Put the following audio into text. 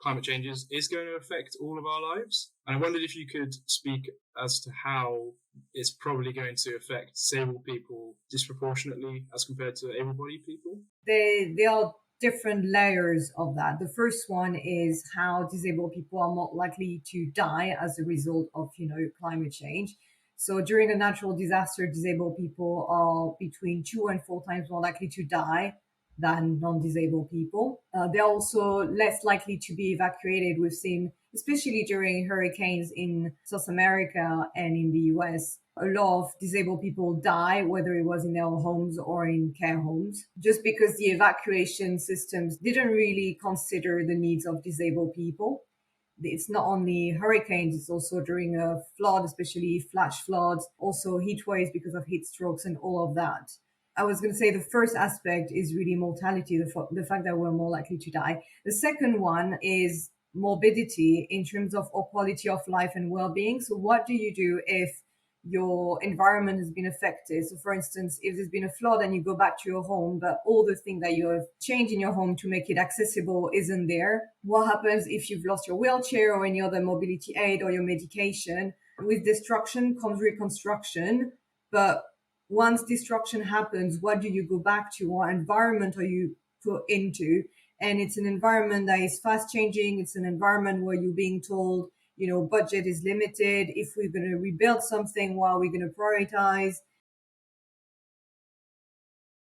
climate change is going to affect all of our lives. And I wondered if you could speak as to how it's probably going to affect disabled people disproportionately as compared to able-bodied people. They are different layers of that. The first one is how disabled people are more likely to die as a result of, climate change. So during a natural disaster, disabled people are between 2 and 4 times more likely to die than non-disabled people. They're also less likely to be evacuated. We've seen, especially during hurricanes in South America and in the US, a lot of disabled people die, whether it was in their homes or in care homes, just because the evacuation systems didn't really consider the needs of disabled people. It's not only hurricanes, it's also during a flood, especially flash floods, also heat waves because of heat strokes and all of that. I was going to say the first aspect is really mortality, the fact that we're more likely to die. The second one is morbidity in terms of our quality of life and well-being. So what do you do if your environment has been affected? So for instance, if there's been a flood and you go back to your home, but all the things that you have changed in your home to make it accessible isn't there, what happens if you've lost your wheelchair or any other mobility aid or your medication? With destruction comes reconstruction, but once destruction happens, what do you go back to? What environment are you put into? And it's an environment that is fast changing. It's an environment where you're being told, budget is limited. If we're going to rebuild something, what are we going to prioritize?